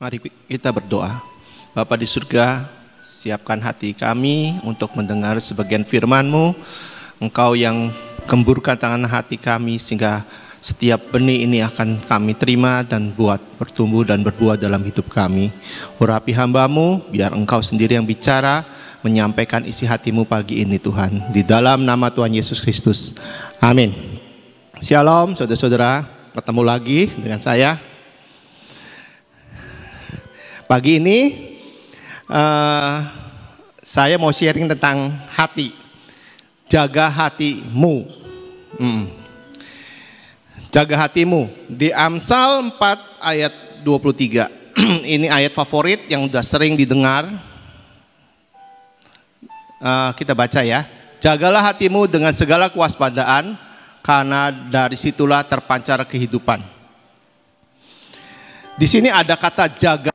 Mari kita berdoa. Bapa di surga, siapkan hati kami untuk mendengar sebagian firman-Mu. Engkau yang gemburkan tangan hati kami sehingga setiap benih ini akan kami terima dan buat bertumbuh dan berbuah dalam hidup kami. Urapi hamba-Mu, biar Engkau sendiri yang bicara, menyampaikan isi hati-Mu pagi ini Tuhan. Di dalam nama Tuhan Yesus Kristus. Amin. Shalom saudara-saudara, ketemu lagi dengan saya. Pagi ini saya mau sharing tentang hati. Jaga hatimu. Jaga hatimu. Di Amsal 4 ayat 23. Ini ayat favorit yang sudah sering didengar. Kita baca ya. Jagalah hatimu dengan segala kewaspadaan, karena dari situlah terpancar kehidupan. Di sini ada kata jaga.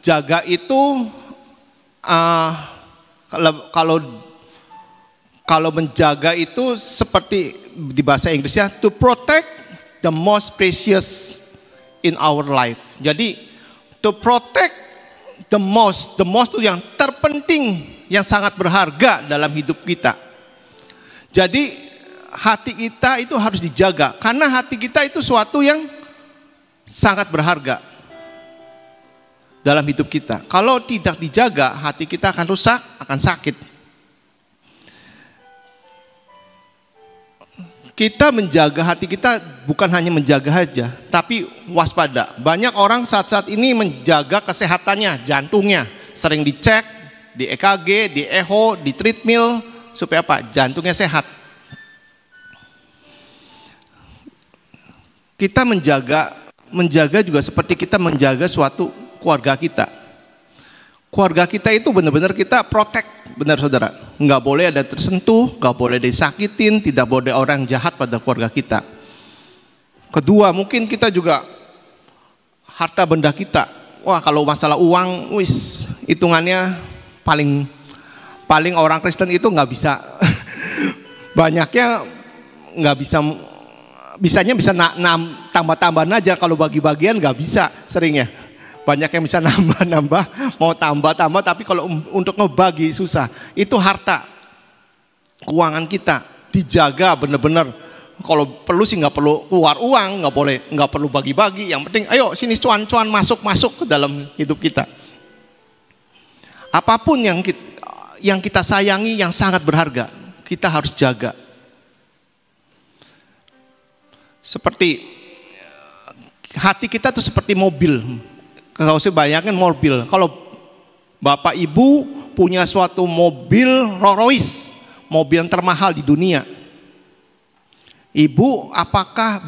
Jaga itu kalau menjaga itu seperti di bahasa Inggrisnya to protect the most precious in our life. Jadi to protect the most itu yang terpenting, yang sangat berharga dalam hidup kita. Jadi hati kita itu harus dijaga, karena hati kita itu suatu yang sangat berharga dalam hidup kita. Kalau tidak dijaga, hati kita akan rusak, akan sakit. Kita menjaga hati kita bukan hanya menjaga saja, tapi waspada. Banyak orang saat-saat ini menjaga kesehatannya, jantungnya. Sering dicek, di EKG, di echo, di treadmill, supaya apa? Jantungnya sehat. Kita menjaga juga seperti kita menjaga suatu keluarga kita. Keluarga kita itu benar-benar kita protect, benar saudara. Nggak boleh ada tersentuh, nggak boleh disakitin, tidak boleh orang jahat pada keluarga kita. Kedua, mungkin kita juga harta benda kita. Wah, kalau masalah uang, hitungannya paling orang Kristen itu nggak bisa. Banyaknya nggak bisa. Bisanya bisa tambah-tambahan aja, kalau bagi-bagian nggak bisa seringnya. Banyak yang bisa nambah-nambah, mau tambah-tambah, tapi kalau untuk ngebagi susah. Itu harta, keuangan kita dijaga benar-benar. Kalau perlu sih nggak perlu keluar uang, nggak perlu bagi-bagi. Yang penting, ayo sini cuan-cuan masuk ke dalam hidup kita. Apapun yang kita sayangi, yang sangat berharga, kita harus jaga. Seperti hati kita tuh seperti mobil. Kalau saya bayangkan mobil, kalau bapak ibu punya suatu mobil Rolls Royce, mobil yang termahal di dunia. Ibu, apakah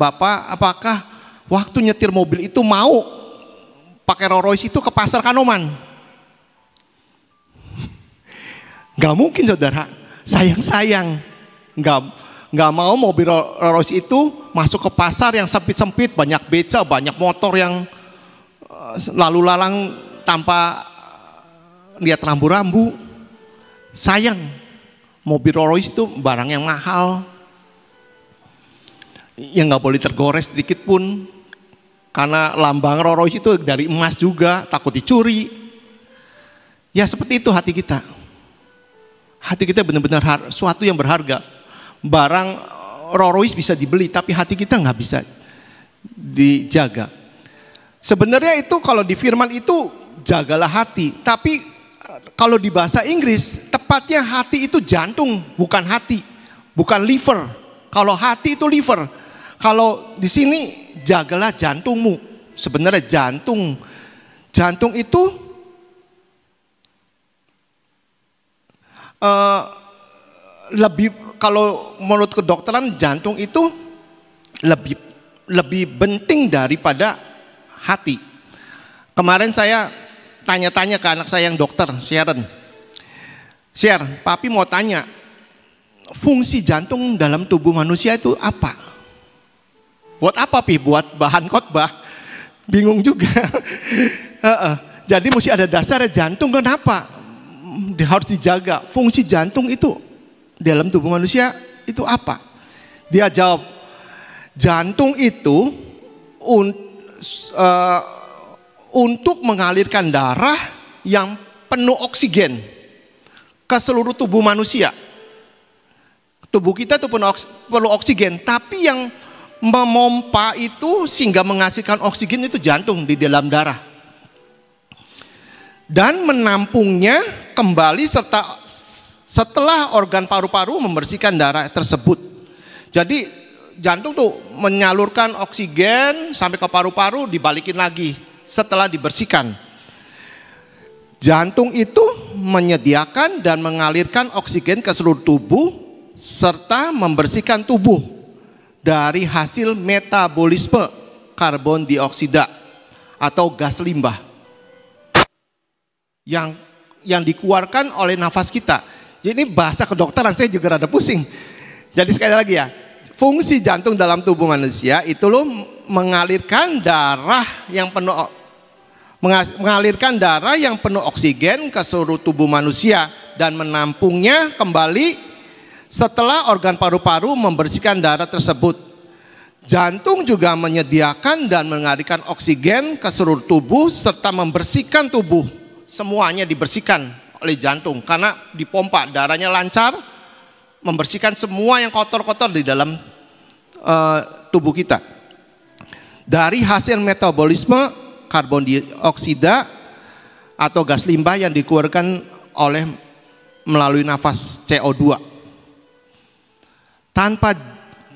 waktu nyetir mobil itu mau pakai Rolls Royce itu ke pasar Kanoman? Gak mungkin saudara, sayang, gak mau mobil Rolls Royce itu masuk ke pasar yang sempit-sempit, banyak beca, banyak motor yang lalu lalang tanpa lihat rambu-rambu. Sayang, mobil Rolls Royce itu barang yang mahal, yang nggak boleh tergores sedikit pun, karena lambang Rolls Royce itu dari emas juga, takut dicuri. Ya seperti itu hati kita. Hati kita benar-benar suatu yang berharga. Barang Rolls Royce bisa dibeli, tapi hati kita nggak bisa dijaga. Sebenarnya itu kalau di firman itu jagalah hati, tapi kalau di bahasa Inggris tepatnya hati itu jantung, bukan hati, bukan liver. Kalau hati itu liver. Kalau di sini jagalah jantungmu. Sebenarnya jantung itu lebih, kalau menurut kedokteran jantung itu lebih penting daripada hati. Kemarin saya tanya-tanya ke anak saya yang dokter, Sharon, papi mau tanya, fungsi jantung dalam tubuh manusia itu apa? Buat apa pi? Buat bahan khotbah? Bingung juga. Jadi mesti ada dasarnya jantung, kenapa? Harus dijaga. Fungsi jantung itu dalam tubuh manusia itu apa? Dia jawab, jantung itu untuk mengalirkan darah yang penuh oksigen ke seluruh tubuh manusia. Tubuh kita itu perlu oksigen, tapi yang memompa itu sehingga menghasilkan oksigen itu jantung di dalam darah. Dan menampungnya kembali setelah organ paru-paru membersihkan darah tersebut. Jadi jantung tuh menyalurkan oksigen sampai ke paru-paru, dibalikin lagi setelah dibersihkan. Jantung itu menyediakan dan mengalirkan oksigen ke seluruh tubuh serta membersihkan tubuh dari hasil metabolisme karbon dioksida atau gas limbah yang dikeluarkan oleh nafas kita. Jadi ini bahasa kedokteran, saya juga rada pusing. Jadi sekali lagi ya, fungsi jantung dalam tubuh manusia itu loh mengalirkan darah yang penuh oksigen ke seluruh tubuh manusia dan menampungnya kembali setelah organ paru-paru membersihkan darah tersebut. Jantung juga menyediakan dan mengalirkan oksigen ke seluruh tubuh serta membersihkan tubuh. Semuanya dibersihkan oleh jantung karena dipompa, darahnya lancar, membersihkan semua yang kotor-kotor di dalam tubuh kita. Dari hasil metabolisme karbon dioksida atau gas limbah yang dikeluarkan melalui nafas CO2.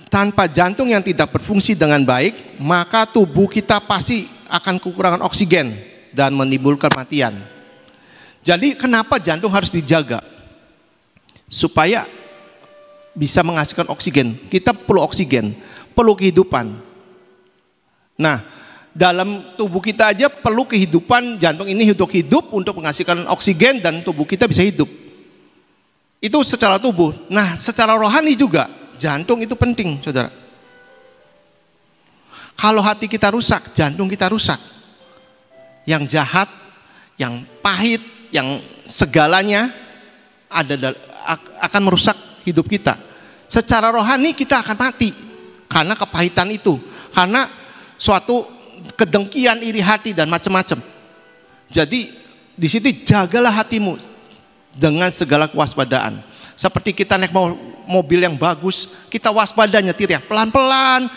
Tanpa jantung yang tidak berfungsi dengan baik, maka tubuh kita pasti akan kekurangan oksigen dan menimbulkan kematian. Jadi kenapa jantung harus dijaga? Supaya bisa menghasilkan oksigen. Kita perlu oksigen, perlu kehidupan. Nah, dalam tubuh kita aja perlu kehidupan, jantung ini hidup untuk menghasilkan oksigen dan tubuh kita bisa hidup. Itu secara tubuh. Nah, secara rohani juga, jantung itu penting, saudara. Kalau hati kita rusak, jantung kita rusak. Yang jahat, yang pahit, yang segalanya akan merusak hidup kita. Secara rohani kita akan mati karena kepahitan itu, karena suatu kedengkian, iri hati dan macam-macam. Jadi di situ jagalah hatimu dengan segala kewaspadaan. Seperti kita naik mobil yang bagus, kita waspada nyetir ya, pelan-pelan,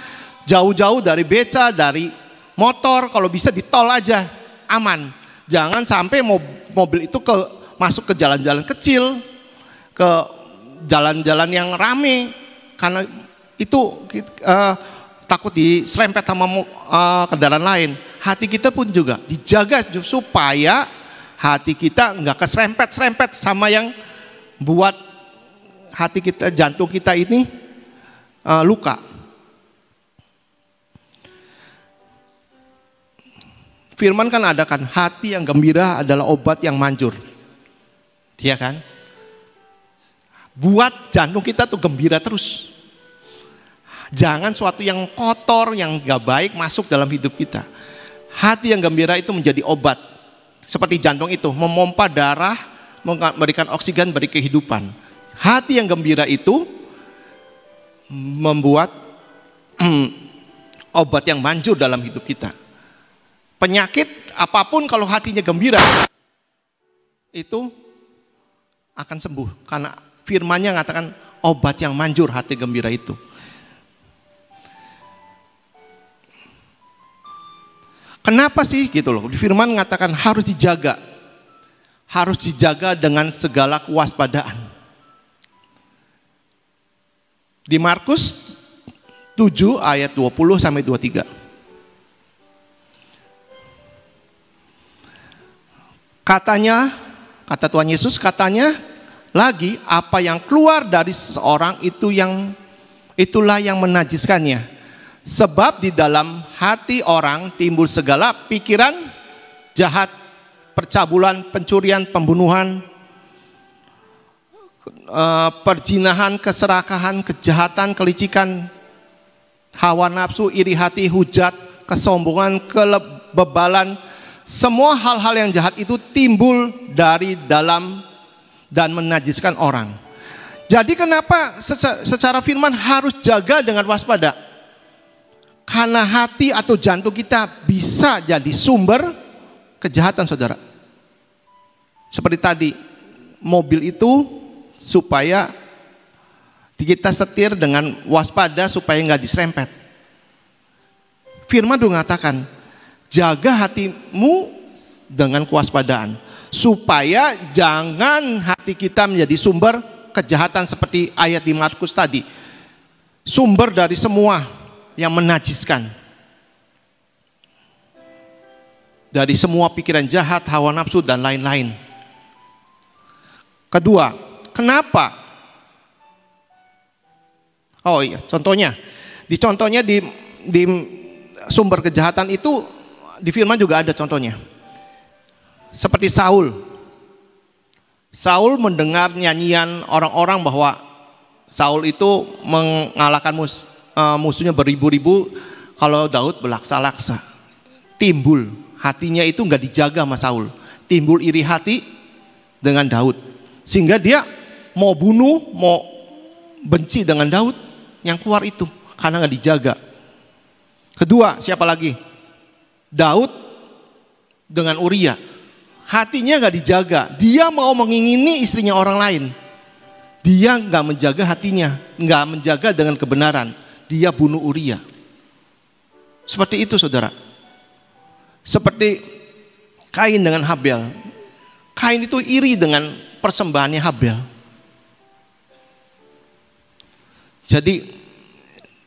jauh-jauh dari beca, dari motor, kalau bisa di tol aja, aman. Jangan sampai mobil itu masuk ke jalan-jalan kecil, ke jalan-jalan yang rame, karena itu takut diserempet sama kendaraan lain. Hati kita pun juga dijaga supaya hati kita nggak keserempet-serempet sama yang buat hati kita, jantung kita ini luka. Firman kan ada kan, hati yang gembira adalah obat yang manjur. Iya kan? Buat jantung kita tuh gembira terus. Jangan suatu yang kotor, yang gak baik masuk dalam hidup kita. Hati yang gembira itu menjadi obat. Seperti jantung itu, memompa darah, memberikan oksigen, beri kehidupan. Hati yang gembira itu membuat obat yang manjur dalam hidup kita. Penyakit apapun kalau hatinya gembira itu akan sembuh, karena firman-Nya mengatakan obat yang manjur hati gembira itu. Kenapa sih gitu loh? Firman mengatakan harus dijaga. Harus dijaga dengan segala kewaspadaan. Di Markus 7 ayat 20 sampai 23. Katanya, kata Tuhan Yesus, katanya lagi, apa yang keluar dari seseorang itulah yang menajiskannya. Sebab di dalam hati orang timbul segala pikiran jahat, percabulan, pencurian, pembunuhan, perzinahan, keserakahan, kejahatan, kelicikan, hawa nafsu, iri hati, hujat, kesombongan, kebebalan. Semua hal-hal yang jahat itu timbul dari dalam dan menajiskan orang. Jadi kenapa secara firman harus jaga dengan waspada? Karena hati atau jantung kita bisa jadi sumber kejahatan, saudara. Seperti tadi, mobil itu supaya kita setir dengan waspada supaya nggak diserempet. Firman Tuhan mengatakan, jaga hatimu dengan kewaspadaan, supaya jangan hati kita menjadi sumber kejahatan seperti ayat di Markus tadi. Sumber dari semua yang menajiskan. Dari semua pikiran jahat, hawa nafsu, dan lain-lain. Kedua, kenapa? Oh iya, contohnya. Contohnya di sumber kejahatan itu, di firman juga ada contohnya. Seperti Saul. Saul mendengar nyanyian orang-orang bahwa Saul itu mengalahkan musuhnya beribu-ribu, kalau Daud berlaksa-laksa. Timbul, hatinya itu nggak dijaga sama Saul. Timbul iri hati dengan Daud. Sehingga dia mau bunuh, mau benci dengan Daud, yang keluar itu karena nggak dijaga. Kedua, siapa lagi? Daud dengan Uria. Hatinya nggak dijaga. Dia mau mengingini istrinya orang lain. Dia nggak menjaga hatinya, nggak menjaga dengan kebenaran. Dia bunuh Uria. Seperti itu, saudara. Seperti Kain dengan Habel. Kain itu iri dengan persembahannya Habel. Jadi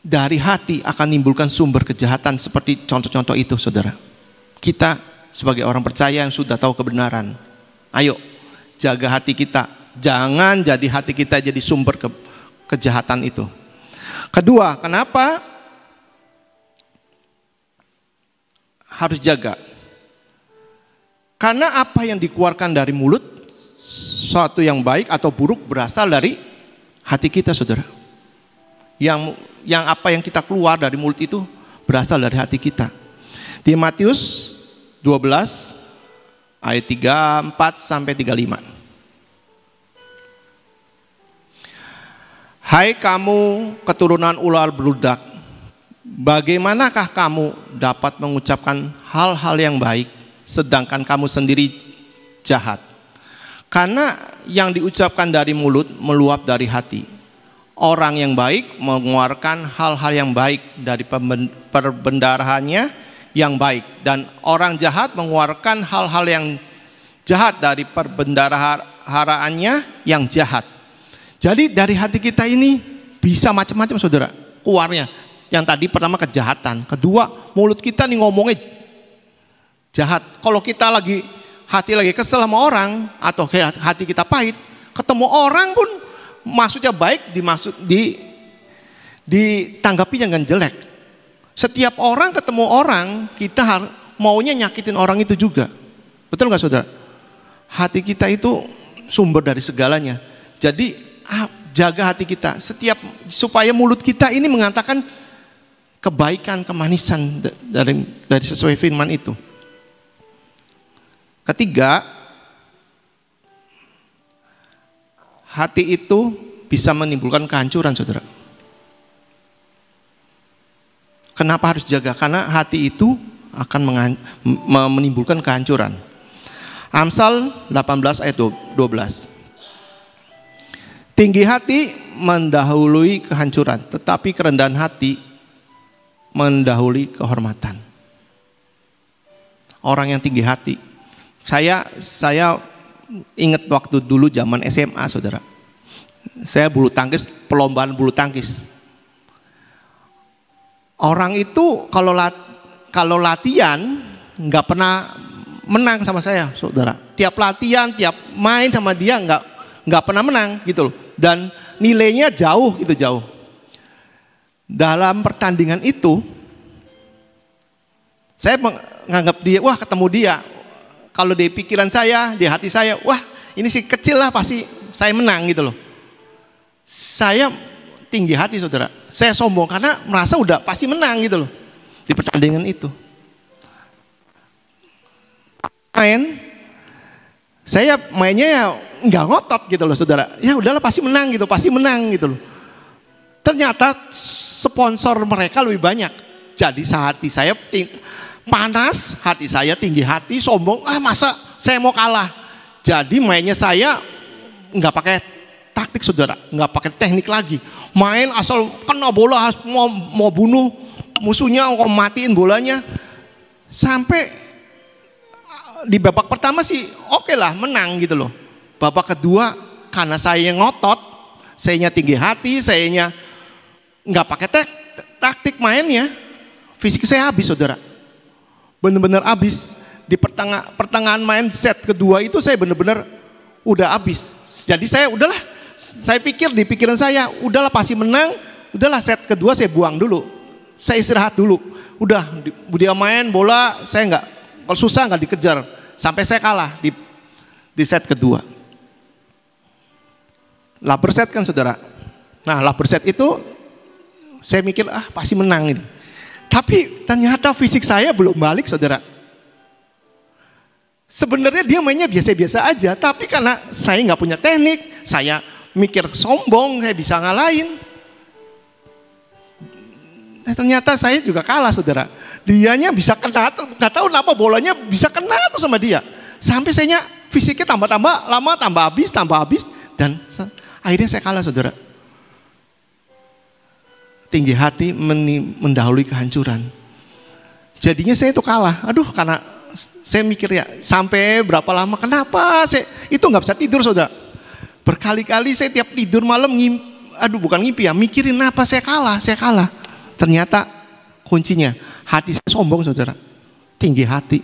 dari hati akan menimbulkan sumber kejahatan seperti contoh-contoh itu, saudara. Kita sebagai orang percaya yang sudah tahu kebenaran, ayo jaga hati kita. Jangan jadi hati kita jadi sumber kejahatan itu. Kedua, kenapa harus jaga? Karena apa yang dikeluarkan dari mulut, suatu yang baik atau buruk berasal dari hati kita, saudara. Yang apa yang kita keluar dari mulut itu berasal dari hati kita. Di Matius 12 ayat 34 sampai 35. Hai kamu keturunan ular beludak, bagaimanakah kamu dapat mengucapkan hal-hal yang baik sedangkan kamu sendiri jahat? Karena yang diucapkan dari mulut meluap dari hati. Orang yang baik mengeluarkan hal-hal yang baik dari perbendaharaannya yang baik, dan orang jahat mengeluarkan hal-hal yang jahat dari perbendaharaannya yang jahat. Jadi dari hati kita ini bisa macam-macam, saudara, keluarnya. Yang tadi pertama kejahatan, kedua mulut kita nih ngomongnya jahat. Kalau kita hati lagi kesel sama orang atau hati kita pahit, ketemu orang pun maksudnya baik ditanggapinya dengan jelek. Setiap orang ketemu orang, kita maunya nyakitin orang itu juga. Betul nggak, saudara? Hati kita itu sumber dari segalanya. Jadi jaga hati kita supaya mulut kita ini mengatakan kebaikan, kemanisan dari sesuai firman itu. Ketiga, hati itu bisa menimbulkan kehancuran, saudara. Kenapa harus jaga? Karena hati itu akan menimbulkan kehancuran. Amsal 18 ayat 12. Tinggi hati mendahului kehancuran, tetapi kerendahan hati mendahului kehormatan. Orang yang tinggi hati. Saya ingat waktu dulu zaman SMA, saudara. Saya bulu tangkis, perlombaan bulu tangkis. Orang itu kalau latihan nggak pernah menang sama saya, saudara. Tiap latihan, tiap main sama dia nggak pernah menang gitu loh. Dan nilainya jauh. Dalam pertandingan itu, saya menganggap dia, wah ketemu dia. Kalau di pikiran saya, di hati saya, wah ini sih kecil lah pasti saya menang gitu loh. Saya tinggi hati, saudara. Saya sombong karena merasa udah pasti menang gitu loh di pertandingan itu. Saya mainnya ya nggak ngotot gitu loh, saudara. Ya udahlah pasti menang gitu loh. Ternyata sponsor mereka lebih banyak. Jadi hati saya panas, hati saya tinggi hati, sombong, masa saya mau kalah. Jadi mainnya saya nggak pakai taktik saudara, nggak pakai teknik lagi. Main asal kena bola, mau bunuh musuhnya, mau matiin bolanya. Sampai di babak pertama sih oke lah, menang gitu loh. Babak kedua karena saya ngotot, sayanya tinggi hati, sayanya nggak pakai taktik mainnya, fisik saya habis saudara. Bener-bener habis. Di pertengahan main set kedua itu saya bener-bener udah habis. Jadi saya udahlah, saya pikir di pikiran saya, udahlah pasti menang, udahlah set kedua saya buang dulu. Saya istirahat dulu. Udah dia main bola, saya nggak, kalau susah nggak dikejar. Sampai saya kalah di set kedua. Laper set kan saudara. Nah laper set itu saya mikir pasti menang ini. Tapi ternyata fisik saya belum balik saudara. Sebenarnya dia mainnya biasa-biasa aja, tapi karena saya nggak punya teknik, saya mikir sombong, saya bisa ngalahin. Nah, ternyata saya juga kalah saudara. Dianya bisa kena, nggak tahu kenapa bolanya bisa kena tuh sama dia. Sampai sayanya fisiknya tambah-tambah lama, tambah habis, dan akhirnya saya kalah saudara. Tinggi hati mendahului kehancuran. Jadinya saya itu kalah. Aduh, karena saya mikir ya, sampai berapa lama, kenapa saya itu nggak bisa tidur saudara. Berkali-kali saya tiap tidur malam bukan ngimpi ya, mikirin apa saya kalah. Ternyata kuncinya hati saya sombong saudara, tinggi hati.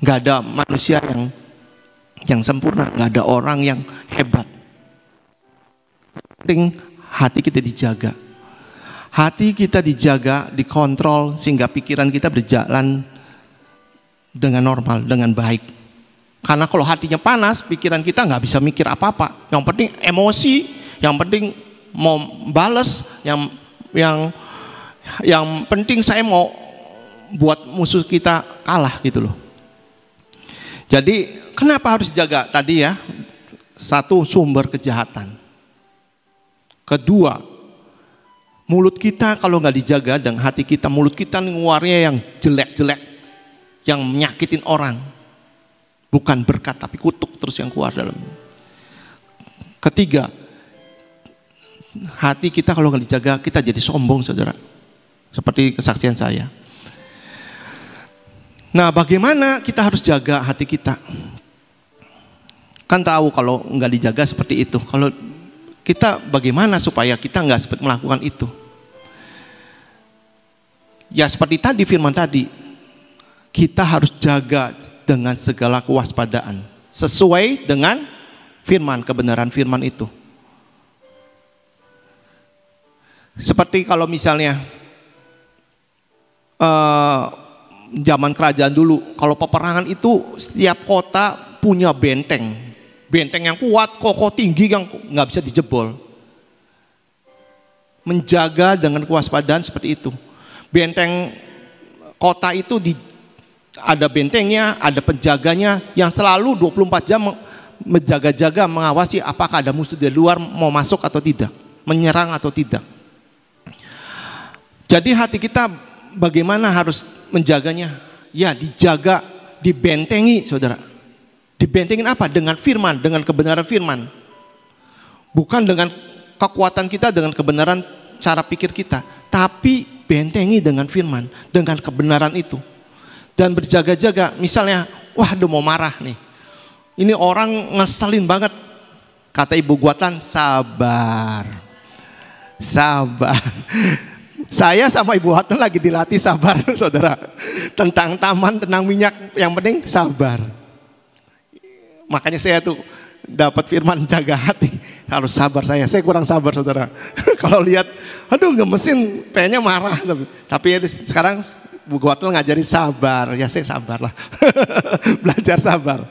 Nggak ada manusia yang sempurna, nggak ada orang yang hebat. Penting hati kita dijaga. Hati kita dijaga, dikontrol sehingga pikiran kita berjalan dengan normal, dengan baik. Karena kalau hatinya panas, pikiran kita nggak bisa mikir apa-apa. Yang penting emosi, yang penting mau bales, yang penting saya mau buat musuh kita kalah gitu loh. Jadi kenapa harus dijaga? Tadi ya, satu, sumber kejahatan. Kedua, mulut kita kalau nggak dijaga, dan hati kita, mulut kita ngeluarnya yang jelek-jelek, yang menyakitin orang. Bukan berkat tapi kutuk terus yang keluar dalam. Ketiga, hati kita kalau nggak dijaga, kita jadi sombong saudara. Seperti kesaksian saya. Nah, bagaimana kita harus jaga hati kita? Kan tahu kalau nggak dijaga seperti itu. Kalau kita bagaimana supaya kita nggak melakukan itu? Ya seperti tadi firman tadi, kita harus jaga dengan segala kewaspadaan sesuai dengan firman, kebenaran firman itu. Seperti kalau misalnya zaman kerajaan dulu, kalau peperangan itu setiap kota punya benteng yang kuat, kokoh, tinggi, yang nggak bisa dijebol. Menjaga dengan kewaspadaan seperti itu. Benteng kota itu ada bentengnya, ada penjaganya yang selalu 24 jam menjaga-jaga, mengawasi apakah ada musuh dari luar mau masuk atau tidak, menyerang atau tidak. Jadi hati kita bagaimana harus menjaganya? Ya dijaga, dibentengi saudara. Dibentengin apa? Dengan firman, dengan kebenaran firman. Bukan dengan kekuatan kita, dengan kebenaran cara pikir kita, tapi bentengi dengan firman, dengan kebenaran itu. Dan berjaga-jaga, misalnya, udah mau marah nih. Ini orang ngeselin banget. Kata ibu guatan, sabar. Saya sama ibu guatan lagi dilatih sabar, saudara. Tentang taman, tentang minyak, yang penting sabar. Makanya saya tuh dapat firman jaga hati, harus sabar. Saya kurang sabar saudara. Kalau lihat, aduh gemesin, pengennya marah. Tapi sekarang Bu Gotel ngajarin sabar, ya saya sabar lah. Belajar sabar.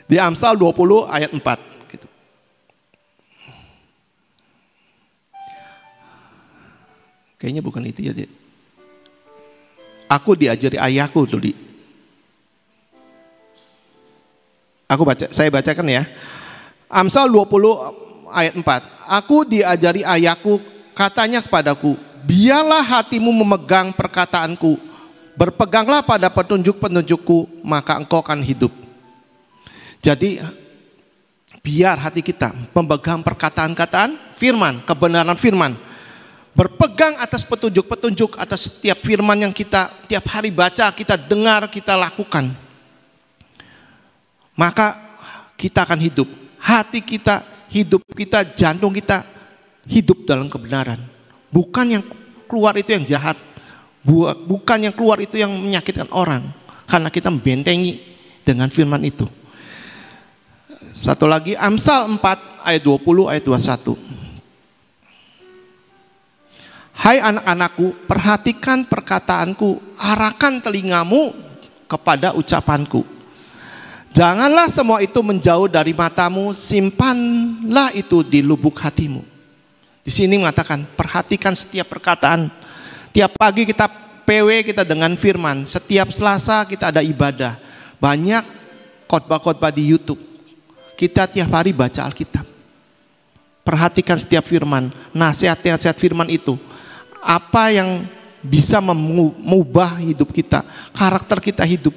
Di Amsal 20 ayat 4. Gitu. Kayaknya bukan itu ya. Aku diajari ayahku dulu. Saya bacakan ya. Amsal 20 ayat 4. Aku diajari ayahku, katanya kepadaku, biarlah hatimu memegang perkataanku, berpeganglah pada petunjuk-petunjukku, maka engkau akan hidup. Jadi biar hati kita memegang perkataan-kataan firman, kebenaran firman, berpegang atas petunjuk-petunjuk, atas setiap firman yang kita tiap hari baca, kita dengar, kita lakukan, maka kita akan hidup. Hati kita, hidup kita, jantung kita hidup dalam kebenaran. Bukan yang keluar itu yang jahat, bukan yang keluar itu yang menyakitkan orang, karena kita membentengi dengan firman itu. Satu lagi, Amsal 4 ayat 20 ayat 21. Hai anak-anakku, perhatikan perkataanku, arahkan telingamu kepada ucapanku. Janganlah semua itu menjauh dari matamu, simpanlah itu di lubuk hatimu. Di sini mengatakan, perhatikan setiap perkataan. Tiap pagi kita PW, kita dengan firman. Setiap Selasa kita ada ibadah. Banyak khotbah-khotbah di YouTube. Kita tiap hari baca Alkitab. Perhatikan setiap firman, nasihat-nasihat firman itu. Apa yang bisa mengubah hidup kita, karakter kita hidup,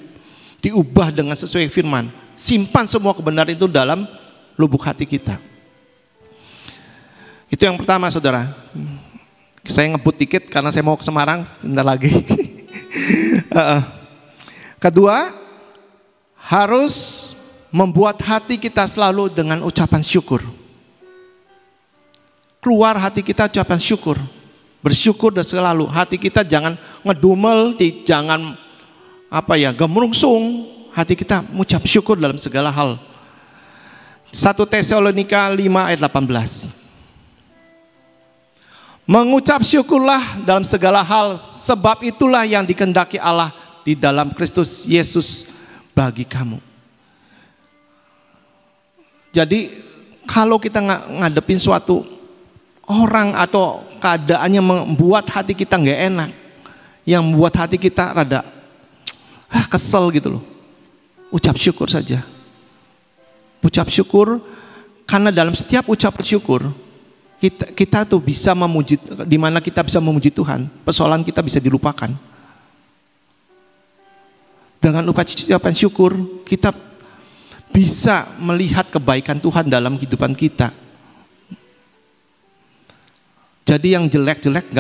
diubah dengan sesuai firman. Simpan semua kebenaran itu dalam lubuk hati kita. Itu yang pertama, saudara. Saya ngebut dikit karena saya mau ke Semarang sebentar lagi. Kedua, harus membuat hati kita selalu dengan ucapan syukur. Keluar hati kita ucapan syukur. Bersyukur dan selalu. Hati kita jangan ngedumel, jangan gemerungsung. Hati kita mengucap syukur dalam segala hal. 1 Tesalonika 5 ayat 18. Mengucap syukurlah dalam segala hal, sebab itulah yang dikehendaki Allah di dalam Kristus Yesus bagi kamu. Jadi kalau kita ngadepin suatu orang atau keadaannya membuat hati kita nggak enak, yang membuat hati kita rada kesel gitu loh, ucap syukur saja. Ucap syukur, karena dalam setiap ucapan syukur kita tuh bisa memuji, di mana kita bisa memuji Tuhan, persoalan kita bisa dilupakan. Dengan ucapan syukur kita bisa melihat kebaikan Tuhan dalam kehidupan kita. Jadi yang jelek-jelek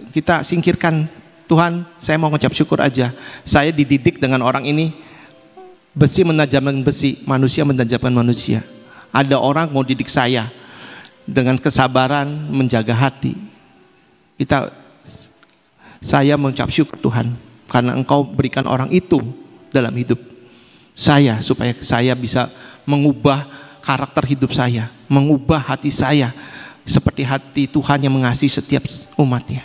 kita singkirkan. Tuhan, saya mau ngucap syukur aja. Saya dididik dengan orang ini, besi menajamkan besi, manusia menajamkan manusia. Ada orang mau didik saya dengan kesabaran, menjaga hati. Saya mengucap syukur Tuhan, karena Engkau berikan orang itu dalam hidup saya, supaya saya bisa mengubah karakter hidup saya, mengubah hati saya seperti hati Tuhan yang mengasihi setiap umatnya.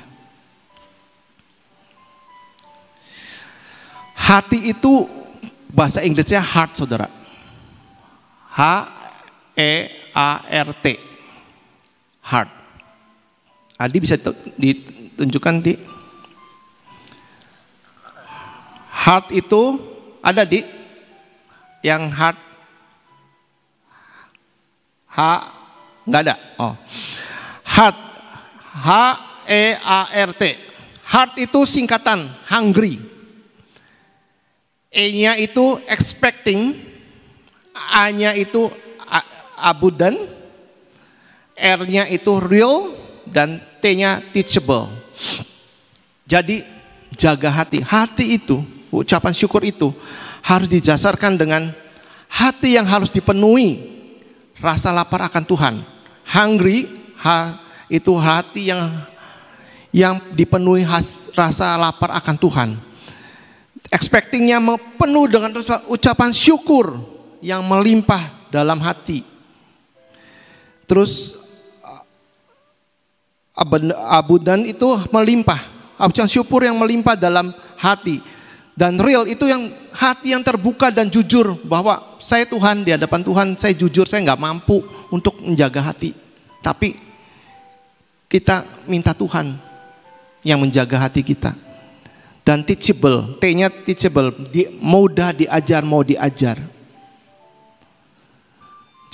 Hati itu bahasa Inggrisnya heart, saudara. H-E-A-R-T, heart. Adi bisa ditunjukkan di heart itu ada di yang heart, nggak ada. Oh, heart, H-E-A-R-T. Heart itu singkatan hungry. E-nya itu expecting, A-nya itu abundant, R-nya itu real, dan T-nya teachable. Jadi jaga hati. Hati itu, ucapan syukur itu harus didasarkan dengan hati yang harus dipenuhi rasa lapar akan Tuhan. Hungry itu hati yang dipenuhi rasa lapar akan Tuhan. Expectingnya penuh dengan ucapan syukur yang melimpah dalam hati. Terus abundant itu melimpah, ucapan syukur yang melimpah dalam hati. Dan real itu yang hati yang terbuka dan jujur, bahwa saya Tuhan, di hadapan Tuhan saya jujur, saya nggak mampu untuk menjaga hati, tapi kita minta Tuhan yang menjaga hati kita. Dan teachable, T-nya teachable, mudah diajar, mau diajar.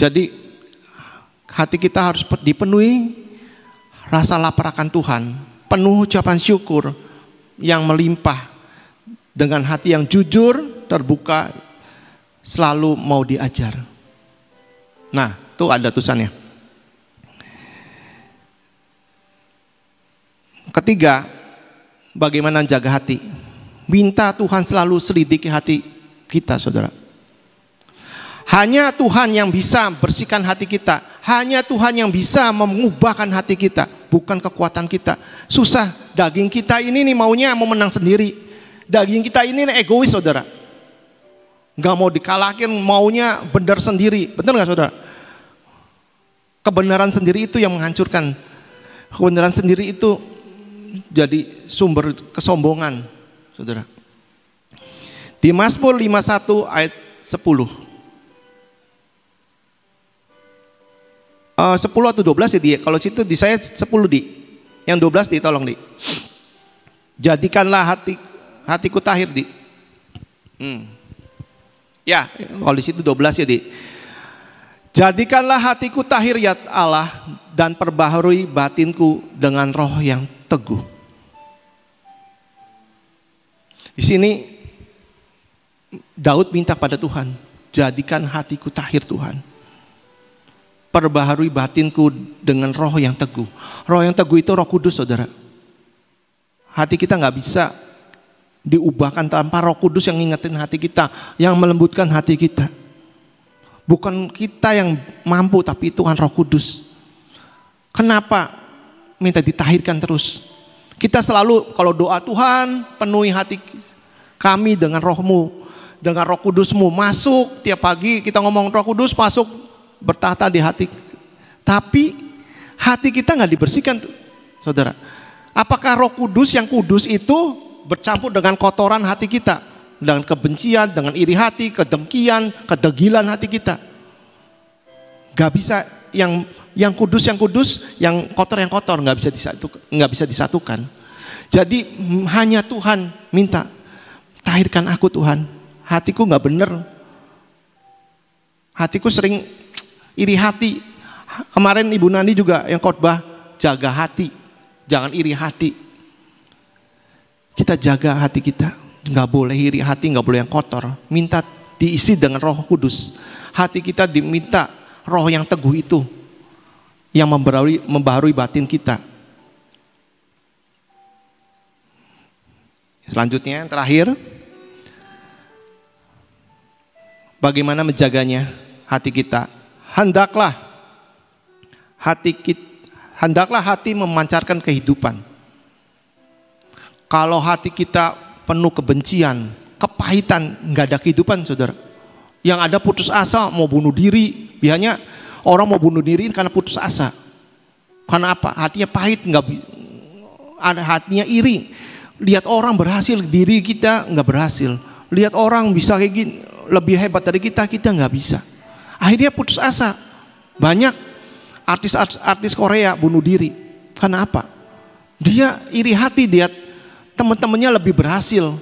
Jadi hati kita harus dipenuhi rasa lapar akan Tuhan, penuh ucapan syukur yang melimpah, dengan hati yang jujur, terbuka, selalu mau diajar. Nah, itu ada tulisannya. Ketiga, bagaimana jaga hati? Minta Tuhan selalu selidiki hati kita, saudara. Hanya Tuhan yang bisa bersihkan hati kita. Hanya Tuhan yang bisa mengubahkan hati kita, bukan kekuatan kita. Susah, daging kita ini nih maunya mau menang sendiri. Daging kita ini nih egois, saudara. Gak mau dikalahkan, maunya benar sendiri. Benar gak, saudara? Kebenaran sendiri itu yang menghancurkan. Kebenaran sendiri itu jadi sumber kesombongan, saudara. Di Mazmur 51 ayat 10. 10 atau 12 ya, Di. Kalau situ di saya 10, Di. Yang 12 Di, tolong, Di. Jadikanlah hatiku tahir, Di. Ya, kalau di situ 12 ya, Di. Jadikanlah hatiku tahir ya Allah, dan perbaharui batinku dengan roh yang teguh. Di sini Daud minta pada Tuhan, jadikan hatiku tahir Tuhan. Perbaharui batinku dengan roh yang teguh. Roh yang teguh itu Roh Kudus, saudara. Hati kita nggak bisa diubahkan tanpa Roh Kudus yang ngingetin hati kita, yang melembutkan hati kita. Bukan kita yang mampu, tapi Tuhan Roh Kudus. Kenapa minta ditahirkan terus? Kita selalu kalau doa, Tuhan penuhi hati kami dengan Roh-Mu, dengan Roh Kudus-Mu. Masuk tiap pagi kita ngomong Roh Kudus masuk bertahta di hati, tapi hati kita nggak dibersihkan, saudara. Apakah Roh Kudus yang kudus itu bercampur dengan kotoran hati kita, dengan kebencian, dengan iri hati, kedengkian, kedegilan hati kita? Gak bisa. Yang kudus, yang kotor, nggak bisa disatukan. Jadi hanya Tuhan minta, tahirkan aku Tuhan. Hatiku nggak bener, hatiku sering iri hati. Kemarin Ibu Nani juga yang khotbah, jaga hati, jangan iri hati. Kita jaga hati kita, nggak boleh iri hati, nggak boleh yang kotor. Minta diisi dengan Roh Kudus. Hati kita diminta roh yang teguh itu, yang membaharui batin kita. Selanjutnya, yang terakhir, bagaimana menjaganya hati kita? Hendaklah hati memancarkan kehidupan. Kalau hati kita penuh kebencian, kepahitan, nggak ada kehidupan, saudara. Yang ada putus asa, mau bunuh diri. Biasanya orang mau bunuh diri karena putus asa. Karena apa? Hatinya pahit, ada hatinya iri. Lihat orang berhasil, diri kita nggak berhasil. Lihat orang bisa kayak gini, lebih hebat dari kita nggak bisa. Akhirnya putus asa. Banyak artis Korea bunuh diri. Karena apa? Dia iri hati, dia teman-temannya lebih berhasil.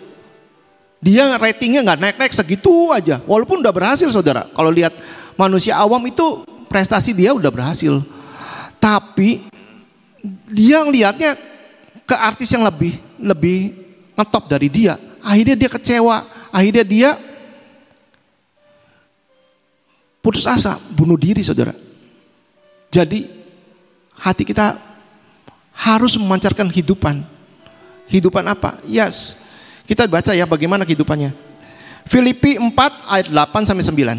Dia ratingnya nggak naik-naik segitu aja. Walaupun udah berhasil, saudara. Kalau lihat manusia awam itu prestasi dia udah berhasil. Tapi dia ngelihatnya ke artis yang lebih ngetop dari dia. Akhirnya dia kecewa. Akhirnya dia putus asa, bunuh diri, saudara. Jadi hati kita harus memancarkan kehidupan. Kehidupan apa? Yes. Kita baca ya bagaimana kehidupannya. Filipi 4 ayat 8 sampai 9.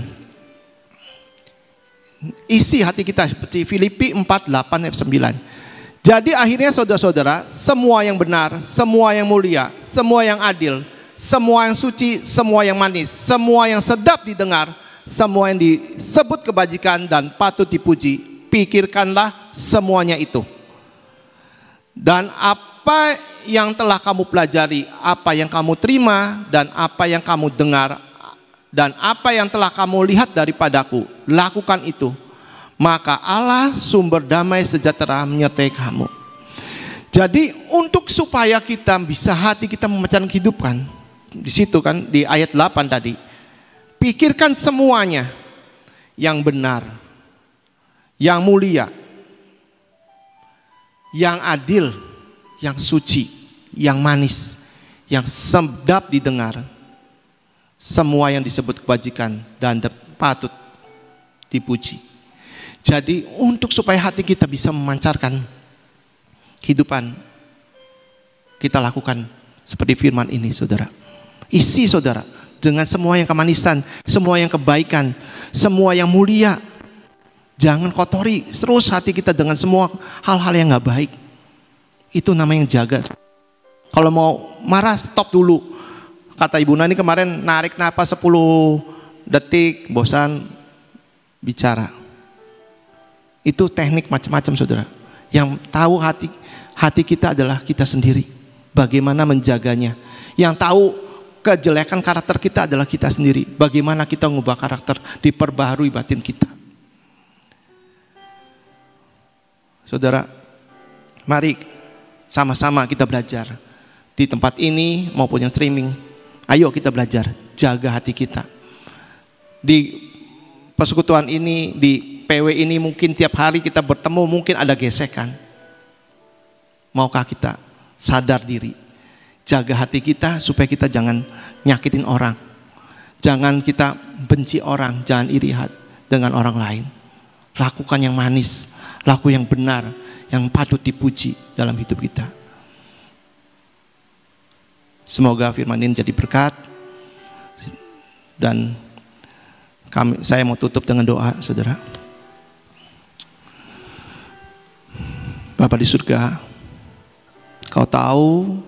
Isi hati kita seperti Filipi 4, 8 ayat 9. Jadi akhirnya saudara-saudara, semua yang benar, semua yang mulia, semua yang adil, semua yang suci, semua yang manis, semua yang sedap didengar, semua yang disebut kebajikan dan patut dipuji, pikirkanlah semuanya itu. Dan apa yang telah kamu pelajari, apa yang kamu terima, dan apa yang kamu dengar, dan apa yang telah kamu lihat daripadaku, lakukan itu. Maka Allah sumber damai sejahtera menyertai kamu. Jadi untuk supaya kita bisa hati kita memecahkan kehidupan, di situ kan di ayat 8 tadi, pikirkan semuanya yang benar, yang mulia, yang adil, yang suci, yang manis, yang sedap didengar. Semua yang disebut kebajikan dan patut dipuji. Jadi untuk supaya hati kita bisa memancarkan kehidupan, kita lakukan seperti firman ini, saudara. Isi saudara dengan semua yang kemanisan, semua yang kebaikan, semua yang mulia. Jangan kotori terus hati kita dengan semua hal-hal yang gak baik. Itu namanya jaga. Kalau mau marah, stop dulu. Kata Ibu Nani kemarin, narik napas 10 detik, bosan, bicara. Itu teknik macam-macam, saudara. Yang tahu hati kita adalah kita sendiri. Bagaimana menjaganya. Yang tahu kejelekan karakter kita adalah kita sendiri. Bagaimana kita mengubah karakter, diperbaharui batin kita. Saudara, mari sama-sama kita belajar. Di tempat ini maupun yang streaming. Ayo kita belajar, jaga hati kita. Di persekutuan ini, di PW ini mungkin tiap hari kita bertemu, mungkin ada gesekan. Maukah kita sadar diri, jaga hati kita supaya kita jangan nyakitin orang. Jangan kita benci orang, jangan iri dengan orang lain. Lakukan yang manis, laku yang benar, yang patut dipuji dalam hidup kita. Semoga firman ini jadi berkat. Dan saya mau tutup dengan doa, saudara. Bapa di surga, Kau tahu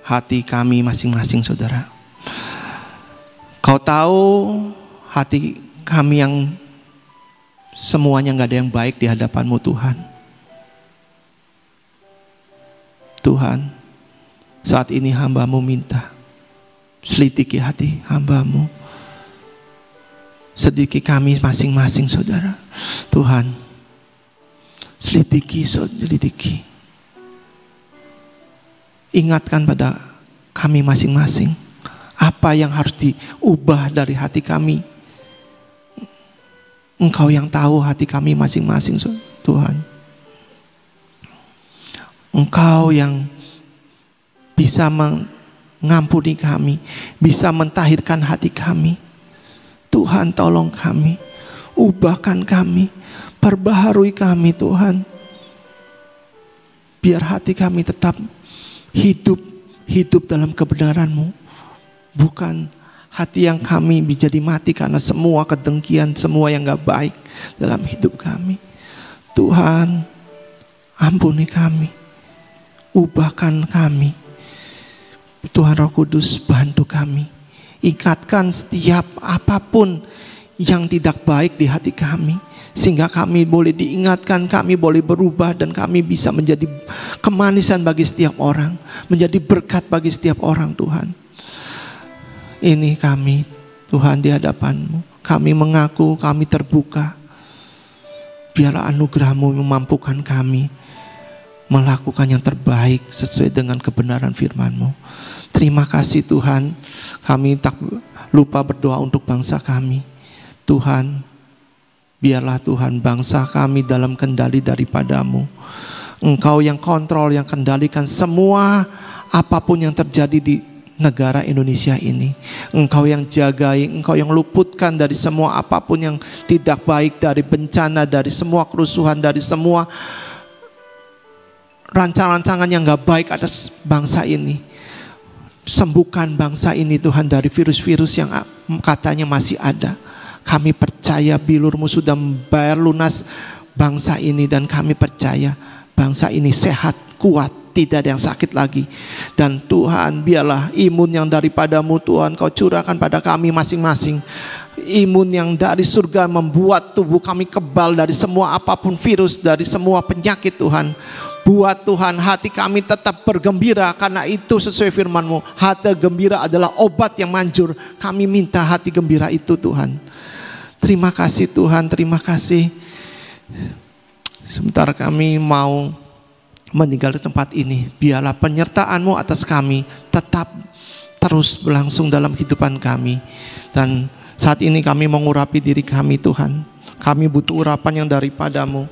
hati kami masing-masing, saudara. Kau tahu hati kami yang semuanya gak ada yang baik di hadapan-Mu, Tuhan. Tuhan, saat ini hamba-Mu minta, selidiki hati hamba-Mu, sedikit kami masing-masing, saudara. Tuhan, selidiki. Ingatkan pada kami masing-masing, apa yang harus diubah dari hati kami. Engkau yang tahu hati kami masing-masing, Tuhan. Engkau yang bisa mengampuni kami, bisa mentahirkan hati kami. Tuhan, tolong kami, ubahkan kami, perbaharui kami, Tuhan. Biar hati kami tetap hidup dalam kebenaran-Mu. Bukan hati yang kami menjadi mati karena semua kedengkian, semua yang gak baik dalam hidup kami. Tuhan, ampuni kami, ubahkan kami. Tuhan Roh Kudus, bantu kami. Ingatkan setiap apapun yang tidak baik di hati kami, sehingga kami boleh diingatkan, kami boleh berubah, dan kami bisa menjadi kemanisan bagi setiap orang, menjadi berkat bagi setiap orang. Tuhan, ini kami, Tuhan, di hadapan-Mu. Kami mengaku, kami terbuka. Biarlah anugerah-Mu memampukan kami melakukan yang terbaik sesuai dengan kebenaran firman-Mu. Terima kasih Tuhan. Kami tak lupa berdoa untuk bangsa kami. Tuhan, biarlah Tuhan bangsa kami dalam kendali daripada-Mu. Engkau yang kontrol, yang kendalikan semua apapun yang terjadi di negara Indonesia ini. Engkau yang jagai, Engkau yang luputkan dari semua apapun yang tidak baik, dari bencana, dari semua kerusuhan, dari semua rancangan-rancangan yang gak baik atas bangsa ini. Sembuhkan bangsa ini Tuhan dari virus-virus yang katanya masih ada. Kami percaya bilur-Mu sudah membayar lunas bangsa ini, dan kami percaya bangsa ini sehat, kuat, tidak ada yang sakit lagi. Dan Tuhan, biarlah imun yang daripada-Mu Tuhan Kau curahkan pada kami masing-masing. Imun yang dari surga membuat tubuh kami kebal dari semua apapun virus, dari semua penyakit. Tuhan, buat Tuhan hati kami tetap bergembira, karena itu sesuai firman-Mu, hati gembira adalah obat yang manjur. Kami minta hati gembira itu Tuhan. Terima kasih Tuhan, terima kasih. Sebentar kami mau meninggalkan tempat ini, biarlah penyertaan-Mu atas kami tetap terus berlangsung dalam kehidupan kami. Dan saat ini kami mengurapi diri kami Tuhan. Kami butuh urapan yang daripada-Mu.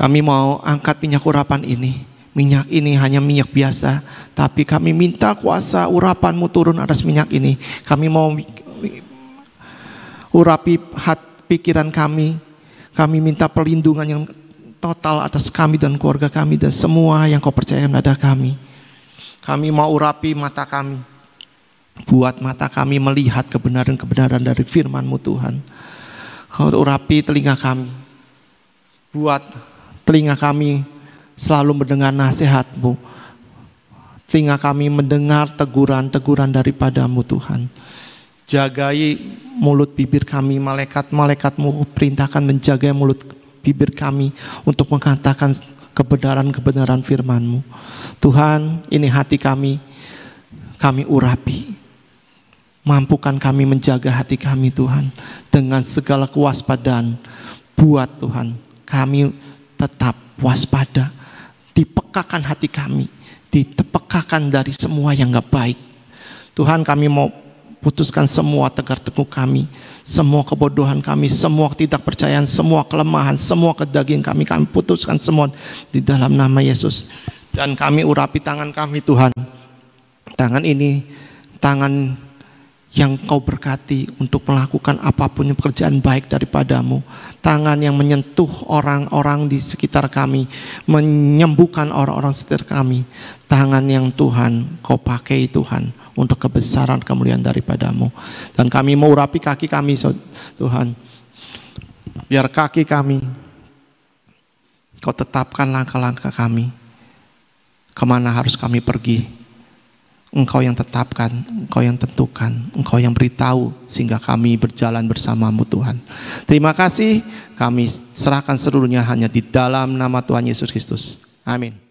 Kami mau angkat minyak urapan ini. Minyak ini hanya minyak biasa, tapi kami minta kuasa urapan-Mu turun atas minyak ini. Kami mau urapi pikiran kami. Kami minta perlindungan yang total atas kami dan keluarga kami dan semua yang Kau percaya kepada kami. Kami mau urapi mata kami. Buat mata kami melihat kebenaran-kebenaran dari firman-Mu Tuhan. Kau urapi telinga kami. Buat telinga kami selalu mendengar nasihat-Mu. Telinga kami mendengar teguran-teguran daripada-Mu Tuhan. Jagai mulut bibir kami, malaikat-malaikat-Mu perintahkan menjaga mulut bibir kami untuk mengatakan kebenaran-kebenaran firman-Mu. Tuhan, ini hati kami urapi. Mampukan kami menjaga hati kami Tuhan dengan segala kewaspadaan. Buat Tuhan kami tetap waspada. Dipekakan hati kami, dipekakan dari semua yang gak baik. Tuhan, kami mau putuskan semua tegar tengkuk kami, semua kebodohan kami, semua ketidakpercayaan, semua kelemahan, semua kedagingan kami putuskan semua di dalam nama Yesus. Dan kami urapi tangan kami Tuhan. Tangan ini, tangan yang Kau berkati untuk melakukan apapun yang pekerjaan baik daripada-Mu. Tangan yang menyentuh orang-orang di sekitar kami, menyembuhkan orang-orang sekitar kami. Tangan yang Tuhan Kau pakai Tuhan untuk kebesaran kemuliaan daripada-Mu. Dan kami mau urapi kaki kami Tuhan. Biar kaki kami Kau tetapkan langkah-langkah kami. Kemana harus kami pergi? Engkau yang tetapkan, Engkau yang tentukan, Engkau yang beritahu sehingga kami berjalan bersama-Mu Tuhan. Terima kasih, kami serahkan seluruhnya hanya di dalam nama Tuhan Yesus Kristus. Amin.